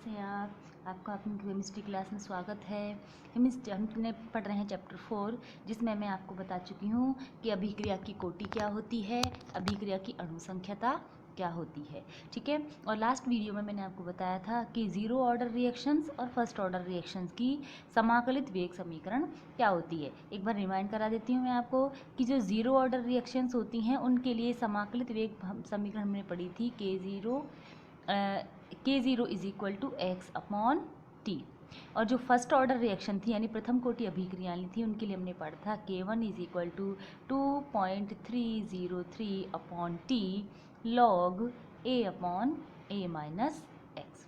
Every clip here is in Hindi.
कैसे हैं आप? आपका अपनी केमिस्ट्री क्लास में स्वागत है। केमिस्ट्री हमने पढ़ रहे हैं चैप्टर 4, जिसमें मैं आपको बता चुकी हूँ कि अभिक्रिया की कोटि क्या होती है, अभिक्रिया की अणु संख्याता क्या होती है। ठीक है। और लास्ट वीडियो में मैंने आपको बताया था कि जीरो ऑर्डर रिएक्शंस और फर्स्ट ऑर्डर रिएक्शंस की समाकलित वेग समीकरण क्या होती है। एक बार रिमाइंड करा देती हूँ मैं आपको कि जो जीरो ऑर्डर रिएक्शंस होती हैं उनके लिए समाकलित वेग समीकरण हमने पढ़ी थी K0 is equal to x upon T. और जो फर्स्ट ऑर्डर रिएक्शन थी यानी प्रथम कोटि अभिक्रियाएं थी उनके लिए हमने पढ़ा था K1 is equal to 2.303 upon T log A upon A minus X.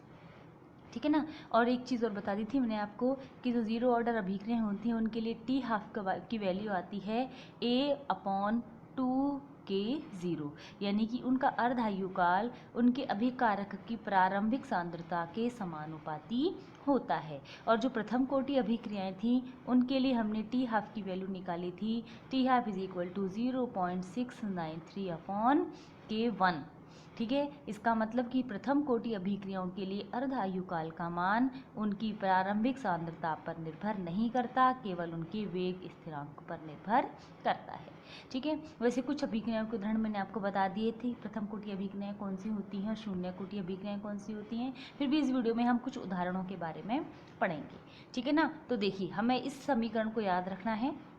ठीक है ना। और एक चीज़ और बता दी थी मैंने आपको कि जो जीरो ऑर्डर अभिक्रियाएं होती हैं उनके लिए टी हाफ की वैल्यू आती है ए अपॉन 2K0, यानी कि उनका अर्धायुकाल उनके अभिकारक की प्रारंभिक सांद्रता के समानुपाती होता है। और जो प्रथम कोटि अभिक्रियाएं थीं उनके लिए हमने टी हाफ की वैल्यू निकाली थी, T half is equal to 0.693 upon K1। ठीक है। इसका मतलब कि प्रथम कोटि अभिक्रियाओं के लिए अर्ध आयुकाल का मान उनकी प्रारंभिक सांद्रता पर निर्भर नहीं करता, केवल उनके वेग स्थिरांक पर निर्भर करता है। ठीक है। वैसे कुछ अभिक्रियाओं के उदाहरण मैंने आपको बता दिए थे, प्रथम कोटि अभिक्रियाएं कौन सी होती हैं, शून्य कोटि अभिक्रियाएं कौन सी होती हैं। फिर भी इस वीडियो में हम कुछ उदाहरणों के बारे में पढ़ेंगे। ठीक है ना। तो देखिए, हमें इस समीकरण को याद रखना है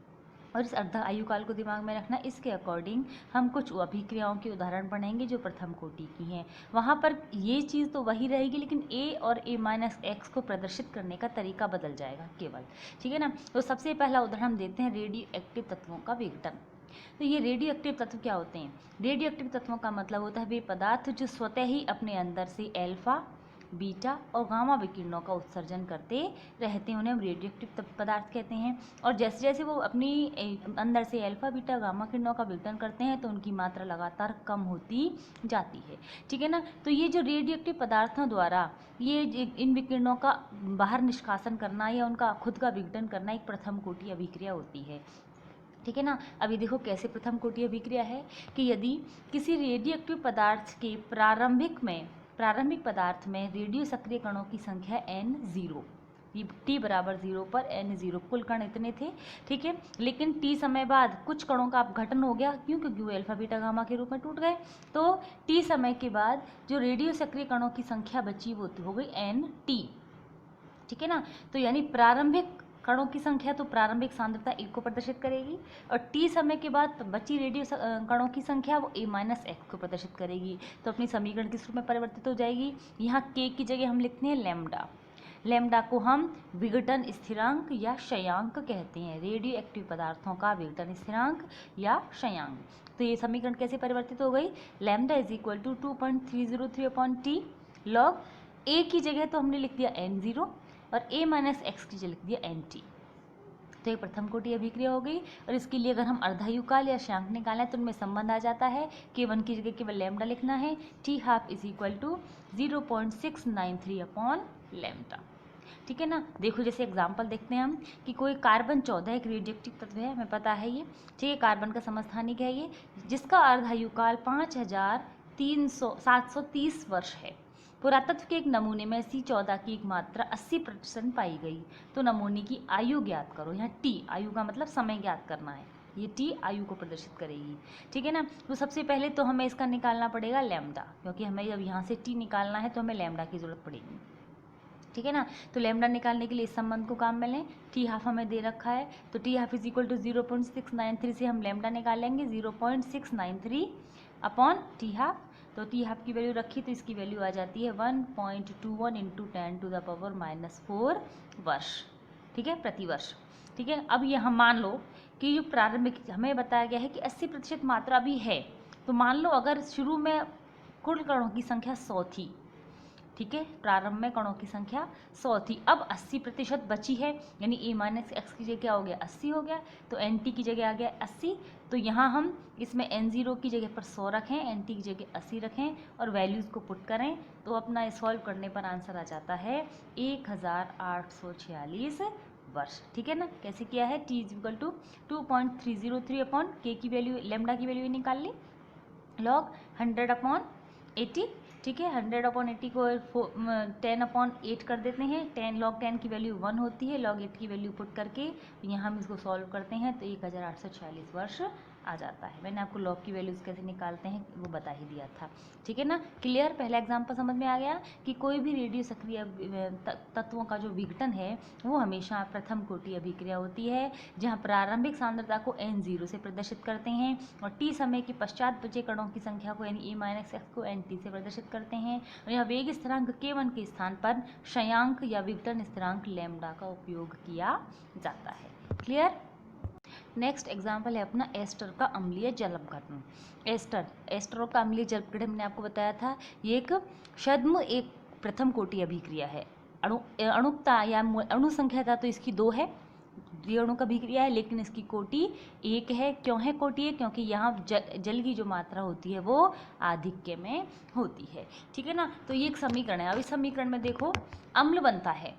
और इस अर्ध आयुकाल को दिमाग में रखना। इसके अकॉर्डिंग हम कुछ अभिक्रियाओं के उदाहरण पढ़ेंगे जो प्रथम कोटि की हैं। वहाँ पर ये चीज़ तो वही रहेगी, लेकिन ए और ए माइनस एक्स को प्रदर्शित करने का तरीका बदल जाएगा केवल। ठीक है ना। तो सबसे पहला उदाहरण हम देते हैं रेडियो एक्टिव तत्वों का विघटन। तो ये रेडियो एक्टिव तत्व क्या होते हैं? रेडियो एक्टिव तत्वों का मतलब होता है वे पदार्थ जो स्वतः ही अपने अंदर से एल्फा, बीटा और गामा विकिरणों का उत्सर्जन करते रहते हैं, उन्हें हम रेडियो एक्टिव पदार्थ कहते हैं। और जैसे जैसे वो अपनी अंदर से अल्फा, बीटा, गामा किरणों का विघटन करते हैं तो उनकी मात्रा लगातार कम होती जाती है। ठीक है ना। तो ये जो रेडियो एक्टिव पदार्थों द्वारा ये इन विकिरणों का बाहर निष्कासन करना या उनका खुद का विघटन करना एक प्रथम कोटि अभिक्रिया होती है। ठीक है ना। अभी देखो कैसे प्रथम कोटि अभिक्रिया है कि यदि किसी रेडियो एक्टिव पदार्थ के प्रारंभिक पदार्थ में रेडियो सक्रिय कणों की संख्या n0, t बराबर 0 पर n0 कुल कण इतने थे। ठीक है। लेकिन t समय बाद कुछ कणों का अपघटन हो गया, क्यों? क्योंकि वो अल्फा, बीटा, गामा के रूप में टूट गए। तो t समय के बाद जो रेडियो सक्रिय कणों की संख्या बची वो हो गई nt। ठीक है ना। तो यानी प्रारंभिक कणों की संख्या तो प्रारंभिक सांद्रता 1 को प्रदर्शित करेगी और t समय के बाद बची रेडियो कणों की संख्या वो a माइनस एक्स को प्रदर्शित करेगी। तो अपनी समीकरण किस रूप में परिवर्तित हो जाएगी? यहाँ k की जगह हम लिखते हैं लैम्डा। लैम्डा को हम विघटन स्थिरांक या क्षयांक कहते हैं, रेडियो एक्टिव पदार्थों का विघटन स्थिरांक या क्षयांक। तो ये समीकरण कैसे परिवर्तित हो गई? Lambda is equal to 2.303 upon T log a की जगह तो हमने लिख दिया n0 और a माइनस एक्स की जगह लिख दिया nt। तो ये प्रथम कोटि अभिक्रिया हो गई। और इसके लिए अगर हम अर्धायुकाल या क्षयांक निकालें तो उनमें संबंध आ जाता है, K1 की जगह केवल लैम्डा लिखना है, T half is equal to 0.693 upon lambda. ठीक है ना। देखो जैसे एग्जाम्पल देखते हैं हम कि कोई कार्बन 14 एक रेडियोएक्टिव तत्व है, हमें पता है ये। ठीक है। कार्बन का समस्थानिक है ये, जिसका अर्धायुकाल 5730 वर्ष है। पुरातत्व के एक नमूने में C14 की एक मात्रा 80% पाई गई। तो नमूने की आयु ज्ञात करो। यहाँ टी आयु का मतलब समय ज्ञात करना है, ये टी आयु को प्रदर्शित करेगी। ठीक है ना। तो सबसे पहले तो हमें इसका निकालना पड़ेगा लैम्डा, क्योंकि हमें जब यहाँ से टी निकालना है तो हमें लैम्डा की जरूरत पड़ेगी। ठीक है ना। तो लैम्डा निकालने के लिए इस संबंध को काम में लें, टी हाफ हमें दे रखा है तो T half is equal to 0.693 से हम लैम्डा निकालेंगे 0.693 अपॉन टी हाफ। तो टी हाफ की वैल्यू रखी तो इसकी वैल्यू आ जाती है 1.21 इंटू 10⁻⁴ वर्ष। ठीक है, प्रति वर्ष। ठीक है। अब ये हम मान लो कि जो प्रारंभिक हमें बताया गया है कि 80% मात्रा भी है, तो मान लो अगर शुरू में कुल कणों की संख्या 100 थी। ठीक है। प्रारंभ में कणों की संख्या 100 थी, अब 80% बची है, यानी a माइनस एक्स की जगह क्या हो गया? 80 हो गया। तो nt की जगह आ गया 80। तो यहाँ हम इसमें n0 की जगह पर 100 रखें, nt की जगह 80 रखें और वैल्यूज़ को पुट करें तो अपना सॉल्व करने पर आंसर आ जाता है 1846 वर्ष। ठीक है ना। कैसे किया है? t is equal to 2.303 upon k की वैल्यू, लैम्डा की वैल्यू निकाल ली, लॉग 100 अपॉन 80 ठीक है। 100/80 को 10/8 कर देते हैं। 10 log 10 की वैल्यू 1 होती है, log 8 की वैल्यू पुट करके यहाँ हम इसको सॉल्व करते हैं तो 1846 वर्ष आ जाता है। मैंने आपको लॉग की वैल्यूज़ कैसे निकालते हैं वो बता ही दिया था। ठीक है ना, क्लियर। पहला एग्जाम्पल समझ में आ गया कि कोई भी रेडियो सक्रिय तत्वों का जो विघटन है वो हमेशा प्रथम कोटि अभिक्रिया होती है, जहाँ प्रारंभिक सांद्रता को n0 से प्रदर्शित करते हैं और t समय के पश्चात बचे कणों की संख्या को यानी a-x को nt से प्रदर्शित करते हैं। और यह वेग स्थिरांक k1 के स्थान पर क्षयांक या विघटन स्थिरांक लैम्ब्डा का उपयोग किया जाता है। क्लियर। नेक्स्ट एग्जाम्पल है अपना एस्टर का अम्लीय जल अपघटन। एस्टर का अम्लीय जल अपघटन मैंने आपको बताया था, ये एक छद्म एक प्रथम कोटि अभिक्रिया है। अणुकता या अणु संख्या तो इसकी 2 है, द्विअणु का अभिक्रिया है, लेकिन इसकी कोटि 1 है। क्यों है कोटि 1? क्योंकि यहाँ जल की जो मात्रा होती है वो आधिक्य में होती है। ठीक है ना, तो ये एक समीकरण है। अब इस समीकरण में देखो अम्ल बनता है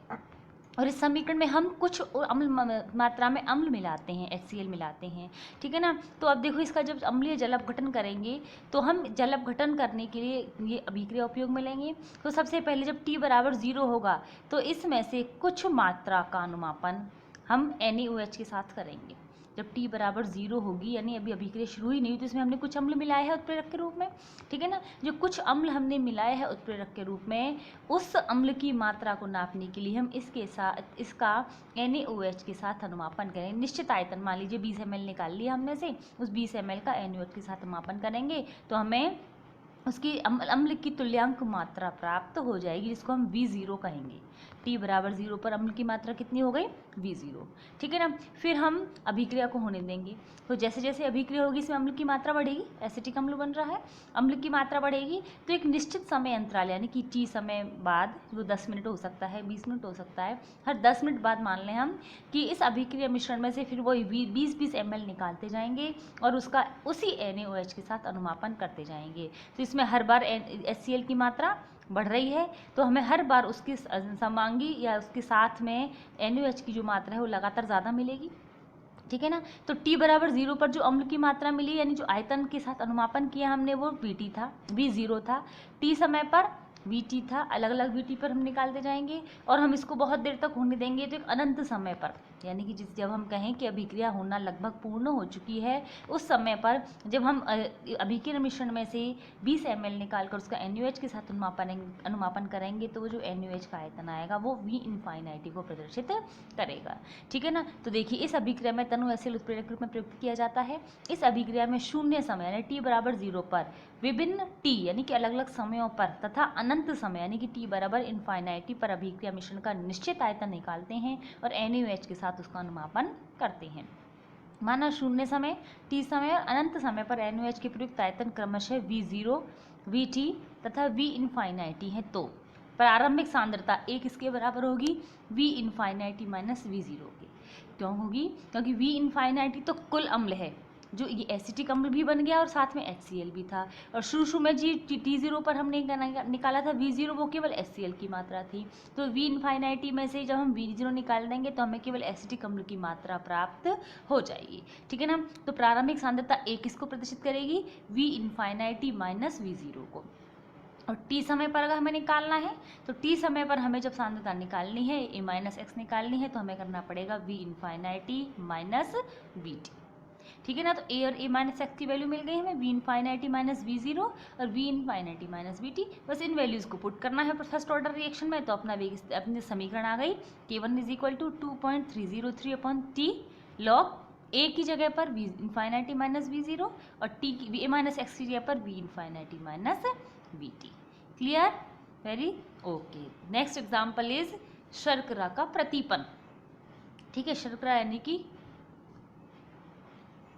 और इस समीकरण में हम कुछ अम्ल मात्रा में अम्ल मिलाते हैं, HCl मिलाते हैं। ठीक है ना, तो अब देखो इसका जब अम्लीय जल अपघटन करेंगे तो हम जल अपघटन करने के लिए ये अभिक्रिया उपयोग में लेंगे। तो सबसे पहले जब t बराबर 0 होगा तो इसमें से कुछ मात्रा का अनुमापन हम NaOH के साथ करेंगे। जब t बराबर 0 होगी यानी अभी अभिक्रिया शुरू ही नहीं हुई तो इसमें हमने कुछ अम्ल मिलाया है उत्प्रेरक के रूप में। ठीक है ना, जो कुछ अम्ल हमने मिलाया है उत्प्रेरक के रूप में, उस अम्ल की मात्रा को नापने के लिए हम इसका NaOH के साथ अनुमापन करें। निश्चित आयतन मान लीजिए 20 ml निकाल लिया हमने से, उस 20 ml का NaOH के साथ अनुमापन करेंगे तो हमें उसकी अम्ल की तुल्यांक मात्रा प्राप्त हो जाएगी, जिसको हम V0 कहेंगे। t बराबर 0 पर अम्ल की मात्रा कितनी हो गई? V0। ठीक है ना, फिर हम अभिक्रिया को होने देंगे। तो जैसे जैसे अभिक्रिया होगी इसमें अम्ल की मात्रा बढ़ेगी, एसिटिक अम्ल बन रहा है, अम्ल की मात्रा बढ़ेगी तो एक निश्चित समय अंतराल यानी कि t समय बाद, वो 10 मिनट हो सकता है, 20 मिनट हो सकता है, हर 10 मिनट बाद मान लें हम कि इस अभिक्रिया मिश्रण में से फिर वही 20-20 ml निकालते जाएंगे और उसका उसी NaOH के साथ अनुमापन करते जाएंगे। तो इसमें हर बार HCl की मात्रा बढ़ रही है तो हमें हर बार उसकी समांगी या उसके साथ में NaOH की जो मात्रा है वो लगातार ज़्यादा मिलेगी। ठीक है ना, तो t बराबर 0 पर जो अम्ल की मात्रा मिली यानी जो आयतन के साथ अनुमापन किया हमने वो Vt था, V0 था। t समय पर Vt था, अलग अलग Vt पर हम निकालते जाएंगे और हम इसको बहुत देर तक होने देंगे। तो एक अनंत समय पर यानी कि जब हम कहें कि अभिक्रिया होना लगभग पूर्ण हो चुकी है, उस समय पर जब हम अभिक्रिया मिश्रण में से 20 ml निकालकर उसका NaOH के साथ अनुमापन करेंगे तो वो जो NaOH का आयतन आएगा वो V इनफाइनाइटी को प्रदर्शित करेगा। ठीक है ना, तो देखिए इस अभिक्रिया में तनु HCl उत्प्रेरक रूप में प्रयुक्त किया जाता है। इस अभिक्रिया में शून्य समय यानी t बराबर 0 पर विभिन्न t यानी कि अलग अलग समयों पर तथा अनंत समय यानी कि t बराबर इनफाइनाइटी पर अभिक्रिया मिश्रण का निश्चित आयतन निकालते हैं और NaOH के साथ उसका अनुमापन करते हैं। माना शून्य समय, t समय और अनंत समय पर NaOH के प्रयुक्त आयतन क्रमशः V0, Vt तथा V इनफाइनाइटी है तो प्रारंभिक सांद्रता 1 इसके बराबर होगी V इनफाइनाइटी माइनस V0 के। क्यों होगी? क्योंकि V इनफाइनाइटी तो कुल अम्ल है, जो ये एसिटिक अम्ल भी बन गया और साथ में HCl भी था। और शुरू में जी T0 पर हमने निकाला था V0, वो केवल HCl की मात्रा थी। तो V इनफाइनाइटी में से जब हम V0 निकाल देंगे तो हमें केवल एसिटिक अम्ल की मात्रा प्राप्त हो जाएगी। ठीक है ना, तो प्रारंभिक सांद्रता 1 इसको प्रदर्शित करेगी V इनफाइनाइटी माइनस V0 को। और t समय पर अगर हमें निकालना है तो t समय पर हमें जब सांद्रता निकालनी है a-x निकालनी है तो हमें करना पड़ेगा V इनफाइनाइटी माइनस Vt। ठीक है ना, तो a और a-x की वैल्यू मिल गई हमें, V इनफाइनाइटी माइनस V0 और V इनफाइनाइटी माइनस Vt। बस इन वैल्यूज़ को पुट करना है फर्स्ट ऑर्डर रिएक्शन में तो अपनी समीकरण आ गई K1 is equal to 2.303/t log a की जगह पर V इनफाइनाइटी माइनस V0 और t की a-x की जगह पर V infinity minus Vt। Clear? Very okay. Next example is शर्करा का प्रतीपन। ठीक है, शर्करा यानी कि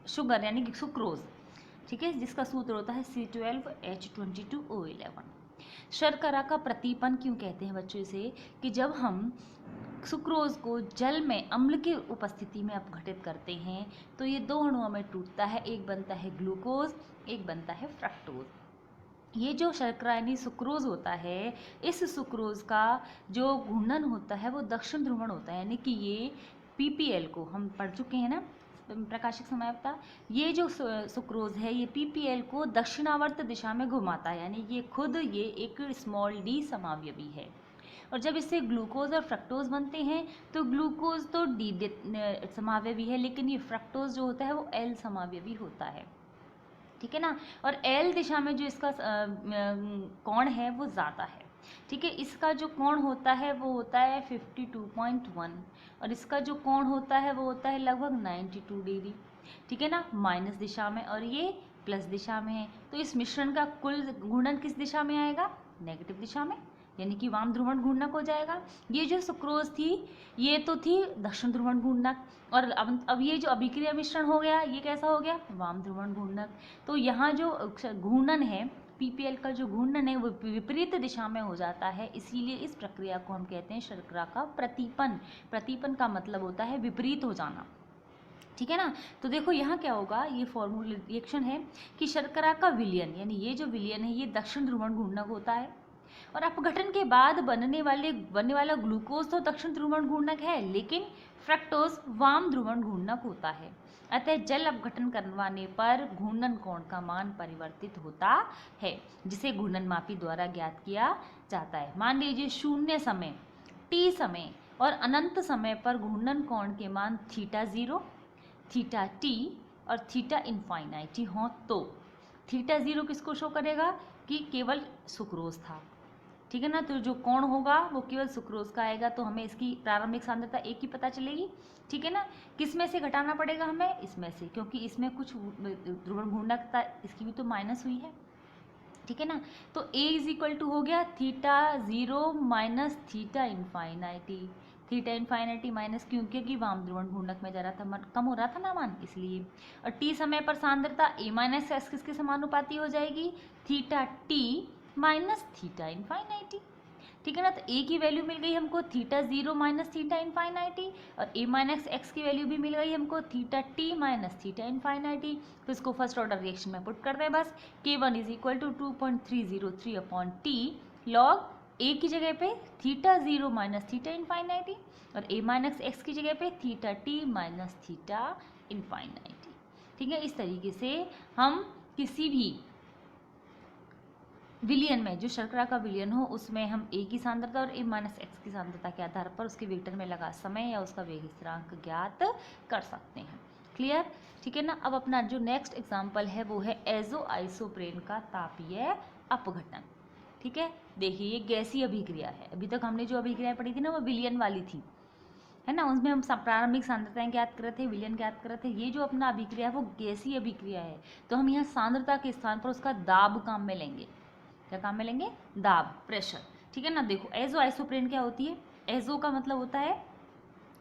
शुगर यानी कि सुक्रोज। ठीक है, जिसका सूत्र होता है C12H22O11। शर्करा का प्रतीपन क्यों कहते हैं बच्चों इसे? कि जब हम सुक्रोज को जल में अम्ल की उपस्थिति में अपघटित करते हैं तो ये दो अणुओं में टूटता है, एक बनता है ग्लूकोज, एक बनता है फ्रक्टोज। ये जो शर्करा यानी सुक्रोज होता है, इस सुक्रोज का जो घूर्णन होता है वो दक्षिण ध्रुवण होता है, यानी कि ये PPL को हम पढ़ चुके हैं ना, प्रकाशिक समयावता, ये जो सुक्रोज है ये पीपीएल को दक्षिणावर्त दिशा में घुमाता है, यानी ये खुद ये एक स्मॉल डी समावयवी है। और जब इससे ग्लूकोज और फ्रक्टोज बनते हैं तो ग्लूकोज तो डी समावयवी है, लेकिन ये फ्रक्टोज जो होता है वो एल समावयवी होता है, ठीक है ना। और एल दिशा में जो इसका कोण है वो ज़्यादा है, ठीक है। इसका जो कोण होता है वो होता है 52.1 और इसका जो कोण होता है वो होता है लगभग 92 डिग्री, ठीक है ना, माइनस दिशा में, और ये प्लस दिशा में है। तो इस मिश्रण का कुल घूर्णन किस दिशा में आएगा? नेगेटिव दिशा में, यानी कि वाम ध्रुवण घूर्णक हो जाएगा। ये जो सुक्रोज थी ये तो थी दक्षिण ध्रुवण घूर्णक, और अब ये जो अभिक्रिया मिश्रण हो गया ये कैसा हो गया? वाम ध्रुवण घूर्णक। तो यहाँ जो घूर्णन है पीपीएल का जो घूर्णन है वो विपरीत दिशा में हो जाता है, इसीलिए इस प्रक्रिया को हम कहते हैं शर्करा का प्रतिपन। प्रतिपन का मतलब होता है विपरीत हो जाना, ठीक है ना। तो देखो यहाँ क्या होगा, ये फॉर्मूला रिएक्शन है कि शर्करा का विलयन, यानी ये जो विलयन है ये दक्षिण ध्रुवण घूर्णक होता है, और अपघटन के बाद बनने वाला ग्लूकोज तो दक्षिण ध्रुवण घूर्णक है, लेकिन फ्रक्टोज वाम ध्रुवण घूर्णक होता है। अतः जल अपघटन करवाने पर घूर्णन कोण का मान परिवर्तित होता है, जिसे घूर्णनमापी द्वारा ज्ञात किया जाता है। मान लीजिए शून्य समय, टी समय और अनंत समय पर घूर्णन कोण के मान थीटा 0, थीटा टी और थीटा इनफाइनाइटी हो, तो थीटा 0 किसको शो करेगा? कि केवल सुक्रोज था, ठीक है ना। तो जो कोण होगा वो केवल सुक्रोज का आएगा, तो हमें इसकी प्रारंभिक सांद्रता 1 की पता चलेगी, ठीक है ना। किस में से घटाना पड़ेगा हमें? इसमें से, क्योंकि इसमें कुछ ध्रुवण घूर्णक था, इसकी भी तो माइनस हुई है, ठीक है ना। तो A इज इक्वल टू हो गया theta 0 minus theta infinity, theta infinity minus क्यों? क्योंकि वाम ध्रुवण घूर्णक में जा रहा था, कम हो रहा था ना मान, इसलिए। और टी समय पर सांद्रता A माइनस एक्स किसके समानुपाती हो जाएगी? थीटा टी माइनस थीटा इनफाइनाइटी, ठीक है ना। तो ए की वैल्यू मिल गई हमको थीटा 0 माइनस थीटा इनफाइनाइटी, और ए माइनस एक्स की वैल्यू भी मिल गई हमको theta T minus theta infinity. तो इसको फर्स्ट ऑर्डर रिएक्शन में पुट कर दें बस। K1 is equal to 2.303 upon T log A की जगह पे थीटा 0 माइनस थीटा इनफाइनाइटी, और ए माइनस एक्स की जगह पे थीटा टी माइनस थीटा इनफाइनाइटी, ठीक है। इस तरीके से हम किसी भी विलयन में, जो शर्करा का विलयन हो, उसमें हम ए की सांद्रता और ए माइनस एक्स की सांद्रता के आधार पर उसके वेक्टर में लगा समय या उसका वेग स्थिरांक ज्ञात कर सकते हैं। क्लियर, ठीक है ना। अब अपना जो नेक्स्ट एग्जाम्पल है वो है एजो आइसोप्रेन का तापीय अपघटन, ठीक है। देखिए ये गैसीय अभिक्रिया है, अभी तक हमने जो अभिक्रिया पढ़ी थी ना वो विलयन वाली थी, है ना। उसमें हम प्रारंभिक सांद्रताएं ज्ञात कर रहे थे, विलयन ज्ञात कर रहे थे। ये जो अपना अभिक्रिया है वो गैसीय अभिक्रिया है, तो हम यहाँ सांद्रता के स्थान पर उसका दाब काम में लेंगे। क्या काम में लेंगे? दाब, प्रेशर, ठीक है ना। देखो एजो आइसोप्रेन क्या होती है? एजो का मतलब होता है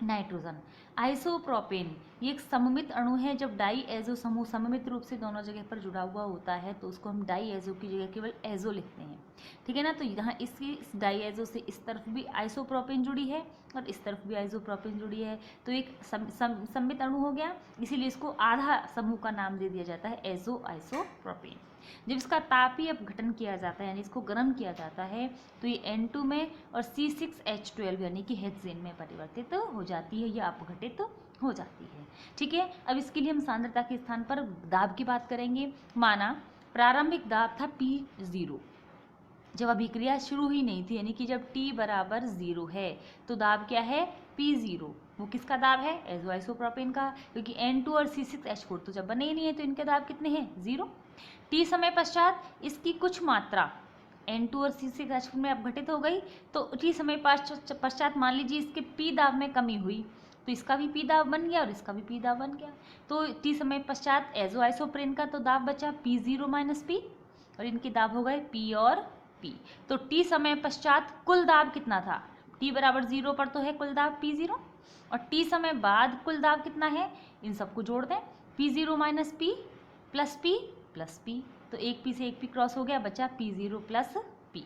नाइट्रोजन, आइसोप्रोपेन ये एक सममित अणु है। जब डाई एजो समूह सममित रूप से दोनों जगह पर जुड़ा हुआ होता है तो उसको हम डाई एजो की जगह केवल एजो लिखते हैं, ठीक है ना। तो यहाँ इस डाई एजो से इस तरफ भी आइसोप्रोपेन जुड़ी है और इस तरफ भी आइसोप्रोपेन जुड़ी है, तो एक सममित अणु हो गया, इसीलिए इसको आधा समूह का नाम दे दिया जाता है एजो आइसोप्रोपेन। जब इसका तापीय अपघटन किया जाता है यानी इसको गर्म किया जाता है तो ये N2 में और C6H12 यानी कि हेक्सेन में परिवर्तित हो जाती है या अपघटित हो जाती है, ठीक है। अब इसके लिए हम सांद्रता के स्थान पर दाब की बात करेंगे। माना प्रारंभिक दाब था P0, जब अभिक्रिया शुरू ही नहीं थी, यानी कि जब T बराबर 0 है तो दाब क्या है? P0। वो किसका दाब है? एजो आइसोप्रोपेन का, क्योंकि N2 और C6H4 तो जब बने ही नहीं है तो इनके दाब कितने हैं? 0। T समय पश्चात इसकी कुछ मात्रा N2 और C6H4 में अपघटित हो गई, तो T समय पश्चात मान लीजिए इसके P दाब में कमी हुई तो इसका भी P दाब बन गया और इसका भी P दाब बन गया। तो T समय पश्चात एजो आइसोप्रेन का तो दाब बचा P0 माइनस P और इनके दाब हो गए P और P। तो T समय पश्चात कुल दाब कितना था? T बराबर 0 पर तो है कुल दाब P0, और T समय बाद कुल दाब कितना है? इन सबको जोड़ दें, P0 minus P plus P plus P, तो एक P से एक P क्रॉस हो गया, बचा P0 प्लस P,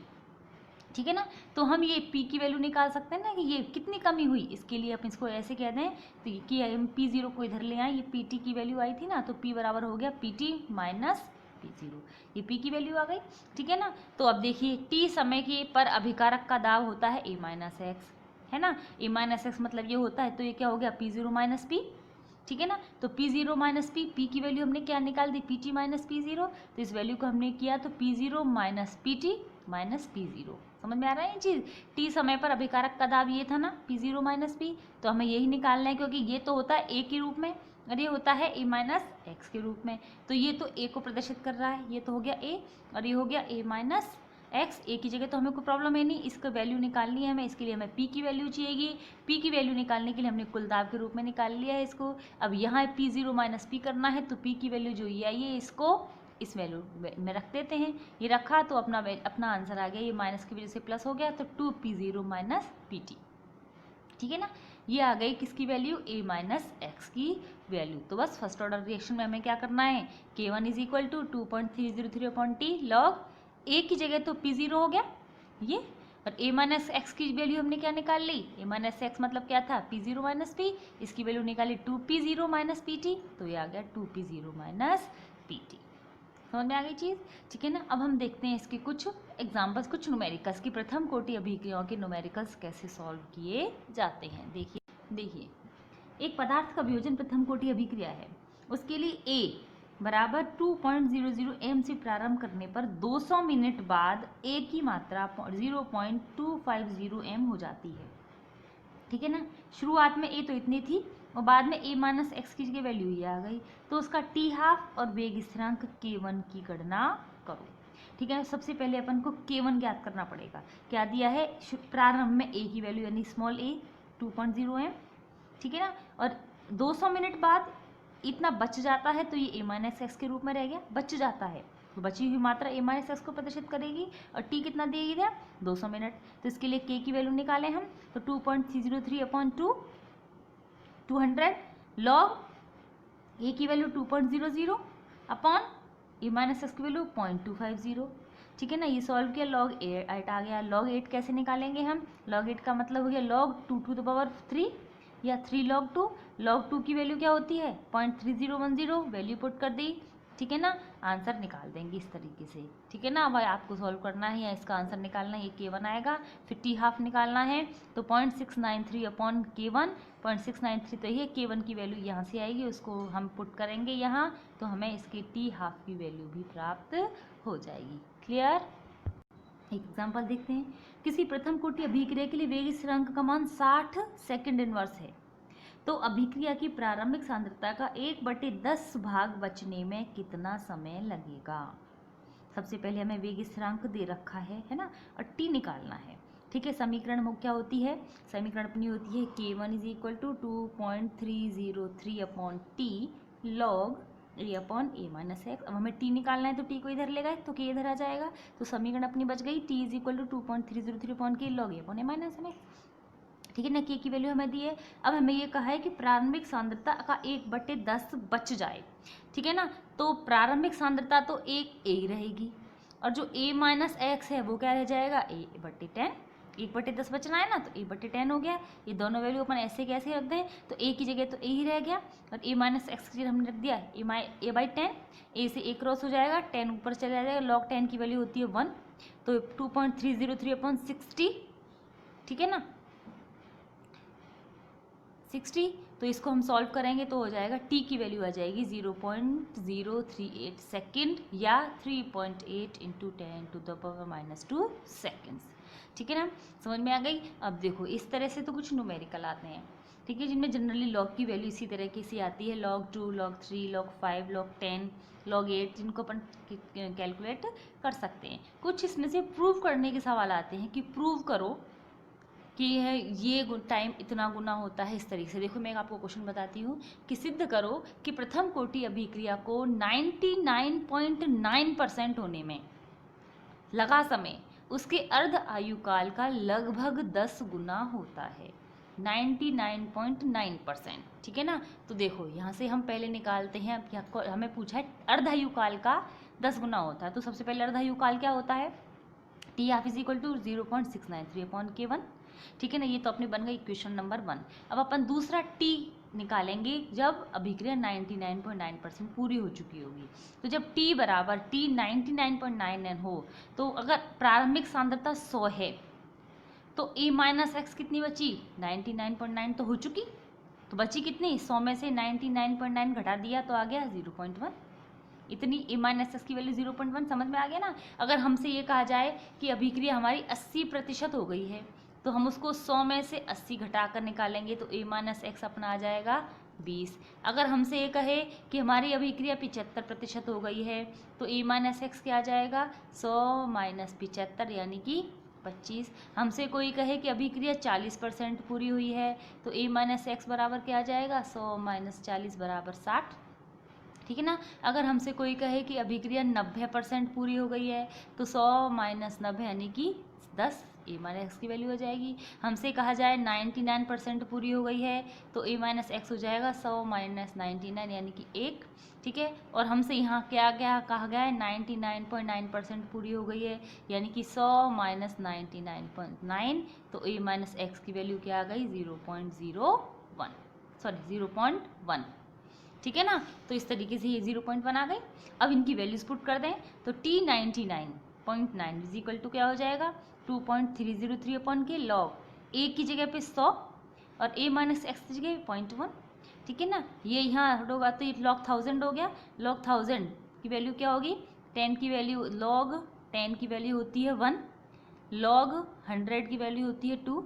ठीक है ना। तो हम ये P की वैल्यू निकाल सकते हैं ना कि ये कितनी कमी हुई, इसके लिए अपन इसको ऐसे कह दें तो कि हम P0 को इधर ले आए, ये PT की वैल्यू आई थी ना, तो P बराबर हो गया PT माइनस P0, ये P की वैल्यू आ गई, ठीक है ना। तो अब देखिए T समय के पर अभिकारक का दाब होता है A माइनस एक्स, है ना। A माइनस एक्स मतलब ये होता है, तो ये क्या हो गया? P0 माइनस P, ठीक है ना। तो P0 माइनस पी की वैल्यू हमने क्या निकाल दी, PT माइनस P0, तो इस वैल्यू को हमने किया तो P0 minus PT minus P0। समझ में आ रहा है ये चीज़। टी समय पर अभिकारक का दाब ये था ना P0 माइनस पी, तो हमें यही निकालना है क्योंकि ये तो होता है ए के रूप में और ये होता है ए माइनस एक्स के रूप में। तो ये तो ए को प्रदर्शित कर रहा है, ये तो हो गया ए और ये हो गया ए माइनस एक्स। ए की जगह तो हमें कोई प्रॉब्लम है नहीं, इसका वैल्यू निकालनी है हमें, इसके लिए हमें पी की वैल्यू चाहिएगी। पी की वैल्यू निकालने के लिए हमने कुल दाब के रूप में निकाल लिया है इसको। अब यहाँ P0 माइनस पी करना है तो पी की वैल्यू जो ये आई है इसको इस वैल्यू में रख देते हैं। ये रखा तो अपना आंसर आ गया, ये माइनस की वजह से प्लस हो गया तो 2P0 माइनस PT। ठीक है ना, ये आ गई किसकी वैल्यू, a माइनस एक्स की वैल्यू। तो बस फर्स्ट ऑर्डर रिएक्शन में हमें क्या करना है, K1 is equal to 2.303/T log a की जगह तो P0 हो गया ये, और a माइनस एक्स की वैल्यू हमने क्या निकाल ली, a माइनस एक्स मतलब क्या था P0 माइनस पी, इसकी वैल्यू निकाली 2P0 माइनस PT, तो ये आ गया 2P0 माइनस PT। समझ में आ गई चीज़। ठीक है ना, अब हम देखते हैं इसके कुछ एग्जाम्पल्स, कुछ न्यूमेरिकल्स की प्रथम कोटि अभिक्रियाओं के न्यूमेरिकल्स कैसे सॉल्व किए जाते हैं। देखिए एक पदार्थ का वियोजन प्रथम कोटि अभिक्रिया है, उसके लिए A बराबर 2.00 m से प्रारंभ करने पर 200 मिनट बाद A की मात्रा 0.250 m हो जाती है। ठीक है ना, शुरुआत में A तो इतनी थी और बाद में a माइनस एक्स की जगह वैल्यू ये आ गई, तो उसका t हाफ और वेग स्थिरांक K1 की गणना करो। ठीक है, सबसे पहले अपन को K1 ज्ञात करना पड़ेगा। क्या दिया है, प्रारंभ में a की वैल्यू यानी स्मॉल a 2.0 m, ठीक है ना, और 200 मिनट बाद इतना बच जाता है तो ये a माइनस एक्स के रूप में रह गया, बच जाता है तो बची हुई मात्रा a माइनस एक्स को प्रदर्शित करेगी और t कितना दिया गया 200 मिनट, तो इसके लिए k की वैल्यू निकालें हम तो 2.303/2 200 लॉग a की value 2.00 upon a minus X की वैल्यू 0.250। ठीक है ना, ये सॉल्व किया, लॉग 8 आ गया। लॉग 8 कैसे निकालेंगे हम, लॉग 8 का मतलब हो गया लॉग 2 टू द पावर 3 या 3 लॉग 2। लॉग 2 की वैल्यू क्या होती है 0.3010, वैल्यू पुट कर दी। ठीक है ना, आंसर निकाल देंगे इस तरीके से। ठीक है ना, अब आपको सॉल्व करना है या इसका आंसर निकालना है, ये K1 आएगा, फिर T हाफ निकालना है तो 0.693/K1, 0.693 तो ये K1 की वैल्यू यहाँ से आएगी, उसको हम पुट करेंगे यहाँ तो हमें इसकी T हाफ की वैल्यू भी प्राप्त हो जाएगी। क्लियर। एक एग्जाम्पल देखते हैं, किसी प्रथम कोटि अभिक्रिया के लिए वेग स्थिरांक का मान 60 सेकंड इनवर्स है, तो अभिक्रिया की प्रारंभिक सांद्रता का 1/10 भाग बचने में कितना समय लगेगा। सबसे पहले हमें वेग स्थिरांक दे रखा है ना, और टी निकालना है। ठीक है, समीकरण में क्या होती है, समीकरण अपनी होती है K1 is equal to 2.303/T log a/a minus X. अब हमें t निकालना है तो t को इधर ले गए तो k इधर आ जाएगा, तो समीकरण अपनी बच गई t is equal to 2.303/K log a/a minus X. ठीक है ना, k की वैल्यू हमें दी है। अब हमें ये कहा है कि प्रारंभिक सांद्रता का 1/10 बच जाए। ठीक है ना, तो प्रारंभिक सांद्रता तो एक a ही रहेगी और जो a माइनस एक्स है वो क्या रह जाएगा a/10, 1/10 बचना है ना तो a/10 हो गया। ये दोनों वैल्यू अपन ऐसे कैसे रख दें, तो a की जगह तो a ही रह गया और a माइनस एक्स की जगह हमने रख दिया a/10, a से a क्रॉस हो जाएगा, 10 ऊपर चला जाएगा, लॉग 10 की वैल्यू होती है 1, तो 2.303/60। ठीक है ना, 60, तो इसको हम सॉल्व करेंगे तो हो जाएगा t की वैल्यू आ जाएगी 0.038 सेकेंड या 3.8 × 10⁻⁻2 सेकेंड्स। ठीक है ना, समझ में आ गई। अब देखो इस तरह से तो कुछ न्यूमेरिकल आते हैं, ठीक है, जिनमें जनरली लॉग की वैल्यू इसी तरीके से आती है, log 2, log 3, log 5, log 10, log 8, जिनको अपन कैलकुलेट कर सकते हैं। कुछ इसमें से प्रूव करने के सवाल आते हैं कि प्रूव करो कि है ये टाइम इतना गुना होता है, इस तरीके से। देखो मैं आपको क्वेश्चन बताती हूँ कि सिद्ध करो कि प्रथम कोटि अभिक्रिया को 99.9% होने में लगा समय उसके अर्ध आयुकाल का लगभग 10 गुना होता है, 99.9%। ठीक है ना, तो देखो यहाँ से हम पहले निकालते हैं। अब हमें पूछा है अर्ध आयुकाल का 10 गुना होता है, तो सबसे पहले अर्ध आयुकाल क्या होता है, T half is equal to 0.693/K1। ठीक है ना, ये तो अपनी बन गई इक्वेशन नंबर 1। अब अपन दूसरा टी निकालेंगे जब अभिक्रिया 99.9% पूरी हो चुकी होगी। तो जब टी बराबर टी 99.99 हो, तो अगर प्रारंभिक सांद्रता 100 है तो a माइनस एक्स कितनी बची 99.9 तो हो चुकी, तो बची कितनी, 100 में से 99.9 घटा दिया तो आ गया 0.1। इतनी ए माइनस एक्स की वैल्यू 0.1, समझ में आ गया ना। अगर हमसे ये कहा जाए कि अभिक्रिया हमारी 80% हो गई है तो हम उसको 100 में से 80 घटा कर निकालेंगे तो ए माइनस एक्स अपना आ जाएगा 20। अगर हमसे ये कहे कि हमारी अभिक्रिया 75% हो गई है तो ए माइनस एक्स क्या आ जाएगा, 100 माइनस 75 यानी कि 25। हमसे कोई कहे कि अभिक्रिया 40% पूरी हुई है तो ए माइनस एक्स बराबर क्या आ जाएगा, 100 माइनस 40 बराबर 60। ठीक है ना। अगर हमसे कोई कहे कि अभिक्रिया 90% पूरी हो गई है तो 100 माइनस 90 यानी कि 10, ए माइनस एक्स की वैल्यू हो जाएगी। हमसे कहा जाए 99% पूरी हो गई है तो ए माइनस एक्स हो जाएगा 100 माइनस 99 यानी कि 1। ठीक है। और हमसे यहाँ क्या क्या कहा गया है, 99.9% पूरी हो गई है यानी कि 100 माइनस 99.9 तो ए माइनस एक्स की वैल्यू क्या आ गई, 0.01, सॉरी 0.1। ठीक है ना। तो इस तरीके से ये 0.1 आ गई। अब इनकी वैल्यूज पुट कर दें तो T99.9 इज इक्वल टू क्या हो जाएगा, 2.303 अपॉन के लॉग ए की जगह पे 100 और ए माइनस एक्स की जगह 0.1। ठीक है ना। ये यहाँ होगा तो ये लॉग 1000 हो गया। लॉग 1000 की वैल्यू क्या होगी, 10 की वैल्यू, लॉग 10 की वैल्यू होती है 1, लॉग 100 की वैल्यू होती है 2,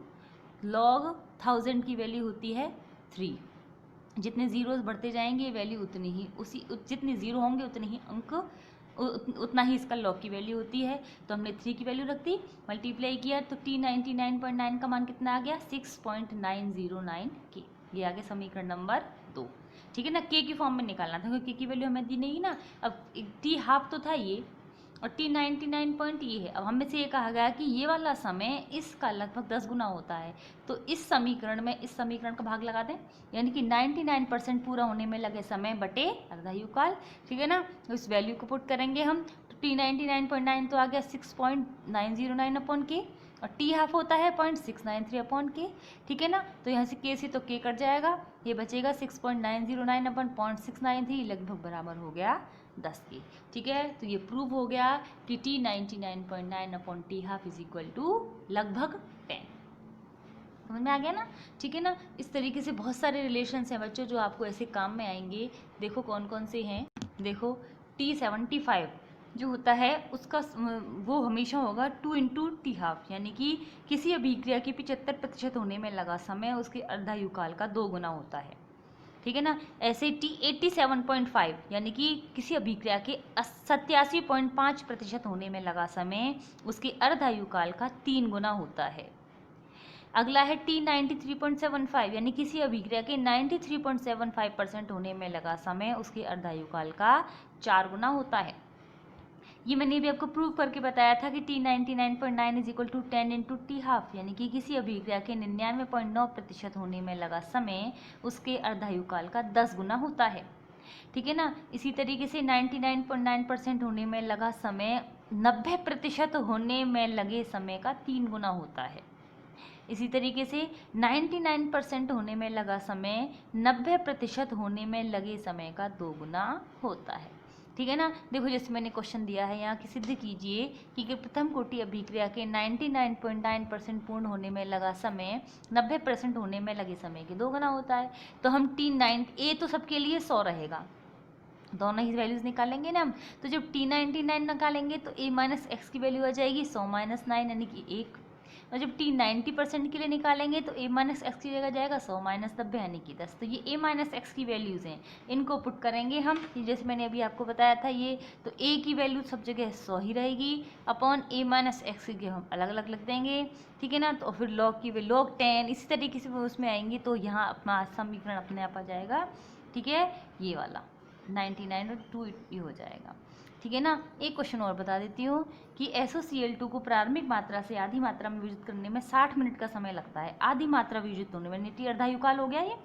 लॉग 1000 की वैल्यू होती है 3। जितने जीरोस बढ़ते जाएंगे वैल्यू उतनी ही, जितने जीरो होंगे उतने ही अंक, उतना ही इसका लॉग की वैल्यू होती है। तो हमने 3 की वैल्यू रख दी, मल्टीप्लाई किया तो T99.9 का मान कितना आ गया, 6.909 के। ये आ गया समीकरण नंबर 2। ठीक है ना। के की फॉर्म में निकालना था क्योंकि के की वैल्यू हमें दी नहीं ना। अब टी हाफ तो था ये और T99 पॉइंट ये है। अब हमें से ये कहा गया कि ये वाला समय इसका लगभग 10 गुना होता है तो इस समीकरण में इस समीकरण का भाग लगा दें, यानी कि 99% पूरा होने में लगे समय बटे अर्धायुकाल। ठीक है ना। तो इस वैल्यू को पुट करेंगे हम तो T99.9 तो आ गया 6.909 अपॉन के और टी हाफ होता है 0.693 अपॉन के। ठीक है ना। तो यहाँ से के से तो के कट जाएगा, ये बचेगा 6.909 अपॉन 0.693 लगभग बराबर हो गया 10 के। ठीक है। तो ये प्रूव हो गया कि T99.9 upon T half is equal to लगभग 10। समझ में आ गया ना। ठीक है ना। इस तरीके से बहुत सारे रिलेशंस हैं बच्चों जो आपको ऐसे काम में आएंगे। देखो कौन कौन से हैं। देखो T75 जो होता है उसका वो हमेशा होगा 2 इंटू टी हाफ, यानी कि किसी अभिक्रिया की 75% होने में लगा समय उसके अर्धायुकाल का 2 गुना होता है। ठीक है ना। ऐसे T87.5 यानी कि किसी अभिक्रिया के 87.5% होने में लगा समय उसके अर्धायुकाल का 3 गुना होता है। अगला है T93.75 यानी किसी अभिक्रिया के 93.75% होने में लगा समय उसके अर्धायुकाल का 4 गुना होता है। ये मैंने भी आपको प्रूव करके बताया था कि T99.9 is equal to 10 into T half, यानी कि किसी अभिक्रिया के 99.9% होने में लगा समय उसके अर्धायुकाल का 10 गुना होता है। ठीक है ना। इसी तरीके से 99.9% होने में लगा समय 90% होने में लगे समय का 3 गुना होता है। इसी तरीके से 99% होने में लगा समय 90% होने में लगे समय का 2 गुना होता है। ठीक है ना। देखो जैसे मैंने क्वेश्चन दिया है यहाँ कि सिद्ध कीजिए कि प्रथम कोटि अभिक्रिया के 99.9% पूर्ण होने में लगा समय 90% होने में लगे समय के 2 गुना होता है। तो हम T9 ए तो सबके लिए 100 रहेगा, दोनों ही वैल्यूज निकालेंगे ना हम। तो जब T99 निकालेंगे तो ए माइनस एक्स की वैल्यू आ जाएगी 100 माइनस 9 यानी कि 1, और जब T90% के लिए निकालेंगे तो ए माइनस एक्स की जगह जाएगा 100 माइनस 90 यानी कि 10। तो ये ए माइनस एक्स की वैल्यूज़ हैं, इनको पुट करेंगे हम। जैसे मैंने अभी आपको बताया था ये, तो ए की वैल्यू सब जगह 100 ही रहेगी अपॉन ए माइनस एक्स की हम अलग अलग लिख देंगे। ठीक है ना। तो फिर लॉग की वैल्यू लॉग 10 इसी तरीके से वो उसमें आएंगी तो यहाँ अपना समीकरण अपने आप आ जाएगा। ठीक है। ये वाला 99 और 2 ये हो जाएगा। ठीक है ना। एक क्वेश्चन और बता देती हूँ कि SOCl2 को प्रारंभिक मात्रा से आधी मात्रा में विभाजित करने में 60 मिनट का समय लगता है। आधी मात्रा विभाजित होने में टी अर्धायुकाल हो गया ये।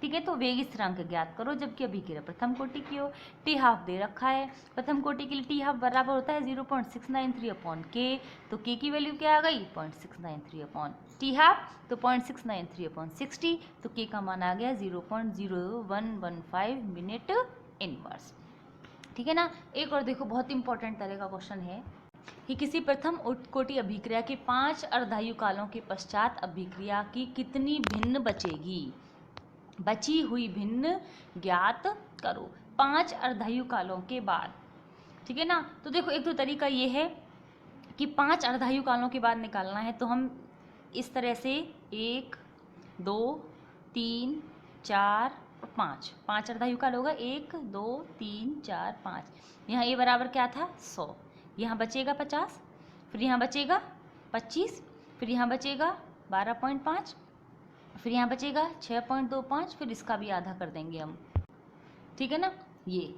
ठीक है। तो वेग स्थिरांक ज्ञात करो जबकि अभिक्रिया प्रथम कोटि की हो। टी हाफ दे रखा है, प्रथम कोटि के लिए टी हाफ बराबर होता है 0.693 अपॉन के। तो के की वैल्यू क्या आ गई 0.693 अपॉन टी हाफ, तो 0.693 अपॉन 60, तो के का मान आ गया 0.0115 मिनट इनवर्स। ठीक है ना। एक और देखो बहुत इंपॉर्टेंट तरह का क्वेश्चन है कि किसी प्रथम कोटि अभिक्रिया के 5 अर्धायुकालों के पश्चात अभिक्रिया की कितनी भिन्न बचेगी। बची हुई भिन्न ज्ञात करो 5 अर्धायु कालों के बाद। ठीक है ना। तो देखो एक तो तरीका ये है कि 5 अर्धायु कालों के बाद निकालना है, तो हम इस तरह से 1 2 3 4 और 5 अर्धायु काल होगा 1 2 3 4 5। यहाँ ए बराबर क्या था 100, यहाँ बचेगा 50, फिर यहाँ बचेगा 25, फिर यहाँ बचेगा 12.5, फिर यहाँ बचेगा 6.25, फिर इसका भी आधा कर देंगे हम। ठीक है ना। ये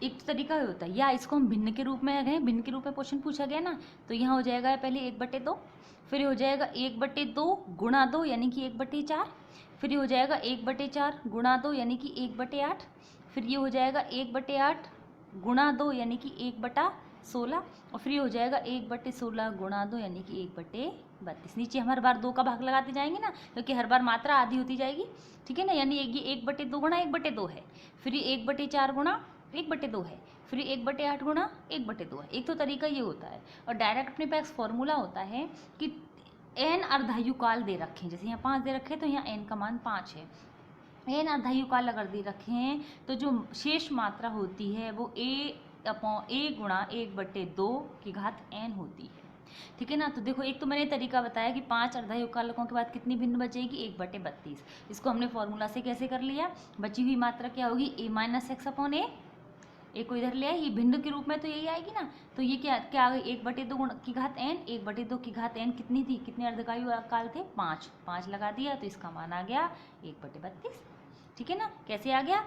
एक तरीका होता है, या इसको हम भिन्न के रूप में अगर भिन्न के रूप में क्वेश्चन पूछा गया ना, तो यहाँ हो जाएगा पहले 1/2, फिर हो जाएगा 1/2 गुणा 2 यानी कि 1/4, फिर ये हो जाएगा 1/4 गुणा 2 यानी कि 1/8, फिर ये हो जाएगा 1/8 गुणा 2 यानी कि 1/16, और फिर ये हो जाएगा 1/16 गुणा 2 यानी कि 1/32। नीचे हम हर बार 2 का भाग लगाते जाएंगे ना, क्योंकि हर बार मात्रा आधी होती जाएगी। ठीक है ना। यानी ये 1/2 गुणा 1/2 है, फिर ये 1/4 गुणा 1/2 है, फिर 1/8 गुणा 1/2 है। एक तो तरीका ये होता है, और डायरेक्ट अपने पास फॉर्मूला होता है कि n अर्धायु काल दे रखे हैं, जैसे यहाँ 5 दे रखे हैं तो यहाँ n का मान 5 है। n अर्धायु काल अगर दे रखे हैं तो जो शेष मात्रा होती है वो a गुणा 1/2 की घात n होती है। ठीक है ना। तो देखो एक तो मैंने तरीका बताया कि 5 अर्धायु कालकों के बाद कितनी भिन्न बचेगी 1/32। इसको हमने फॉर्मूला से कैसे कर लिया, बची हुई मात्रा क्या होगी a - x/a, एक को इधर ले आए, ये भिन्न के रूप में तो यही आएगी ना। तो ये क्या क्या आ गई 1/2 की घात n, 1/2 की घात n कितनी थी, कितने अर्धकायु काल थे 5 लगा दिया, तो इसका मान आ गया 1/32। ठीक है ना। कैसे आ गया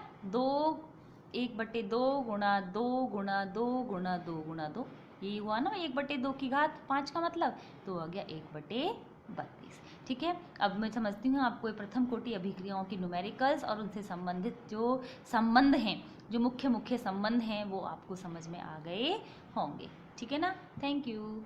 1/2 गुणा 2 गुणा 2 गुणा 2 गुणा 2, यही हुआ ना 1/2 की घात 5 का मतलब, तो आ गया 1/32। ठीक है। अब मैं समझती हूँ आपको प्रथम कोटि अभिक्रियाओं की न्यूमेरिकल्स और उनसे संबंधित जो संबंध हैं, जो मुख्य संबंध हैं, वो आपको समझ में आ गए होंगे। ठीक है ना। Thank you.